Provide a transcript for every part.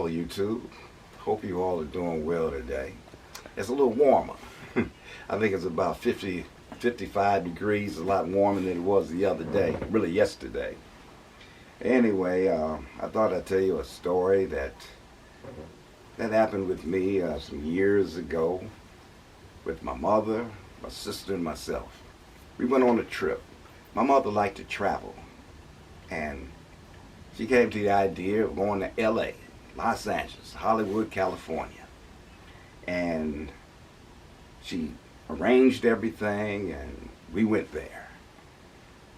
YouTube. Hope you all are doing well today. It's a little warmer. I think it's about 50, 55 degrees, a lot warmer than it was the other day, really yesterday. Anyway, I thought I'd tell you a story that happened with me some years ago with my mother, my sister, and myself. We went on a trip. My mother liked to travel, and she came to the idea of going to LA, Los Angeles, Hollywood, California. And she arranged everything, and we went there.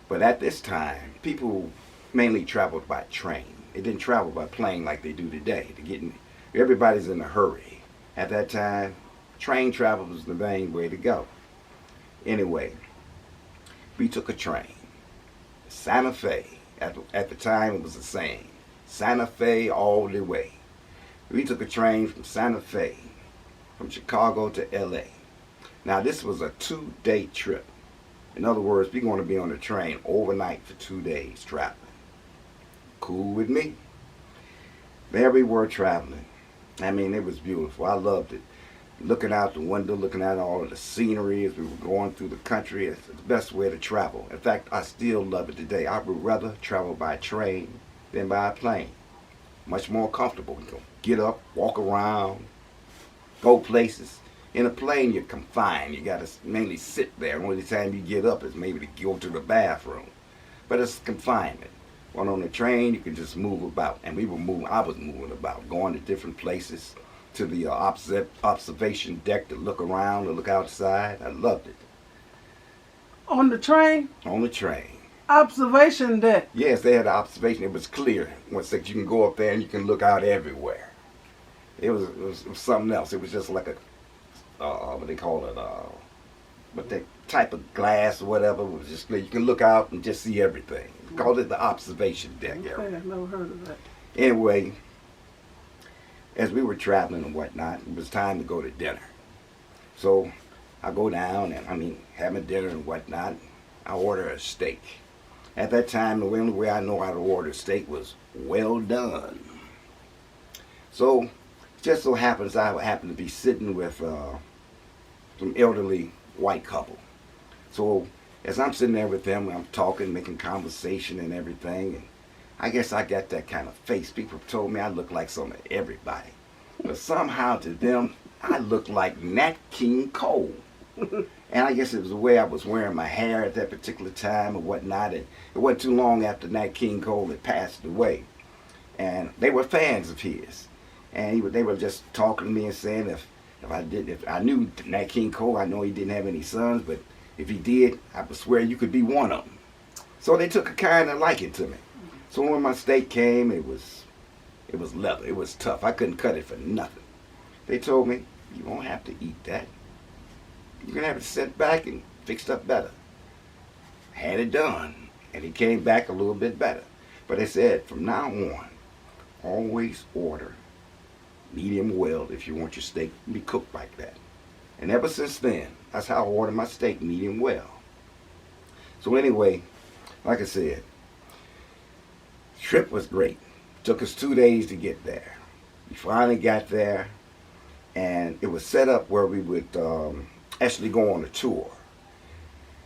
But at this time, people mainly traveled by train. They didn't travel by plane like they do today. Everybody's in a hurry. At that time, train travel was the main way to go. Anyway, we took a train. Santa Fe. At the time, it was the same. Santa Fe all the way. We took a train from Santa Fe, from Chicago to LA. Now, this was a 2-day trip. In other words, we're going to be on the train overnight for 2 days traveling. Cool with me. There we were traveling. I mean, it was beautiful. I loved it. Looking out the window, looking at all of the scenery as we were going through the country. It's the best way to travel. In fact, I still love it today. I would rather travel by train than by a plane. Much more comfortable. You can get up, walk around, go places. In a plane, you're confined. You got to mainly sit there. Only time you get up is maybe to go to the bathroom. But it's confinement. When on the train, you can just move about. And we were moving. I was moving about, going to different places, to the observation deck to look around, to look outside. I loved it. On the train? On the train. Observation deck? Yes, they had an observation. It was clear. Once you can go up there and you can look out everywhere. It was something else. It was just like a, what they call it, what that type of glass or whatever. It was just clear. You can look out and just see everything. They called it the observation deck. Okay, I've never heard of that. Anyway, as we were traveling and whatnot, it was time to go to dinner. So I go down and having dinner and whatnot. I order a steak. At that time, the only way I know how to order a steak was well done. So just so happens I happen to be sitting with some elderly white couple. So as I'm sitting there with them, I'm talking, making conversation and everything, and I guess I got that kind of face. People told me I look like some of everybody. But somehow to them, I looked like Nat King Cole. And I guess it was the way I was wearing my hair at that particular time or whatnot. And it wasn't too long after Nat King Cole had passed away. And they were fans of his. And they were just talking to me and saying if I knew Nat King Cole, I know he didn't have any sons, but if he did, I would swear you could be one of them. So they took a kind of liking to me. So when my steak came, it was leather. It was tough. I couldn't cut it for nothing. They told me, you won't have to eat that. You're going to have it sent back and fixed up better. Had it done, and it came back a little bit better. But they said, from now on, always order medium well if you want your steak to be cooked like that. And ever since then, that's how I order my steak, medium well. So anyway, like I said, the trip was great. Took us 2 days to get there. We finally got there, and it was set up where we would actually go on a tour.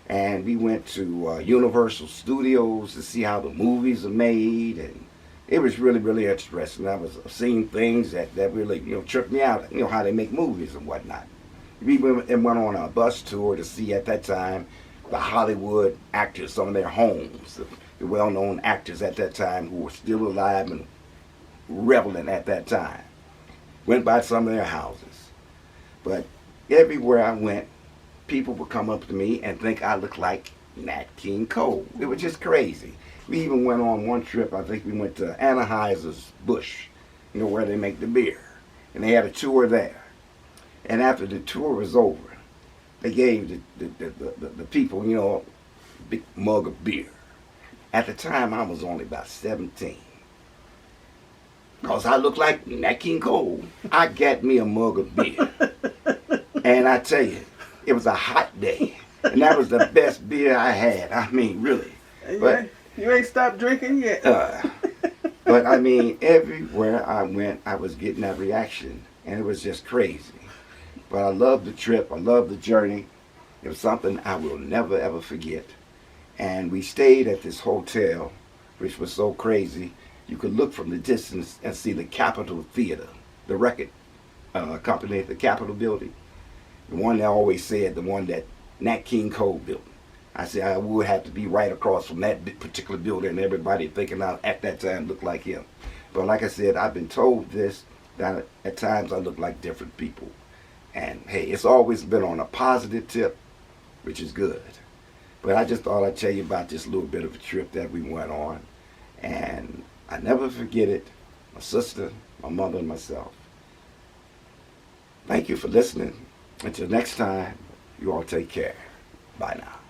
And we went to Universal Studios to see how the movies are made, and it was really, really interesting. I was seeing things that really, tripped me out, how they make movies and whatnot. We went on a bus tour to see, at that time, the Hollywood actors, some of their homes, the well-known actors at that time who were still alive and relevant at that time. Went by some of their houses. But everywhere I went, people would come up to me and think I looked like Nat King Cole. It was just crazy. We even went on one trip, I think we went to Anheuser-Busch, where they make the beer. And they had a tour there. And after the tour was over, they gave the people, a big mug of beer. At the time, I was only about 17. Because I looked like Nat King Cole, I got me a mug of beer. And I tell you, it was a hot day. And that was the best beer I had. I mean, really. But you ain't stopped drinking yet. But I mean, everywhere I went, I was getting that reaction, and it was just crazy. But I loved the trip. I loved the journey. It was something I will never ever forget. And we stayed at this hotel, which was so crazy. You could look from the distance and see the Capitol Theater, the record company, the Capitol building. The one that I always said, the one that Nat King Cole built. I said I would have to be right across from that particular building, and everybody thinking I at that time looked like him. But like I said, I've been told this, that at times I look like different people. And hey, it's always been on a positive tip, which is good. But I just thought I'd tell you about this little bit of a trip that we went on. And I never forget it. My sister, my mother, and myself. Thank you for listening. Until next time, you all take care. Bye now.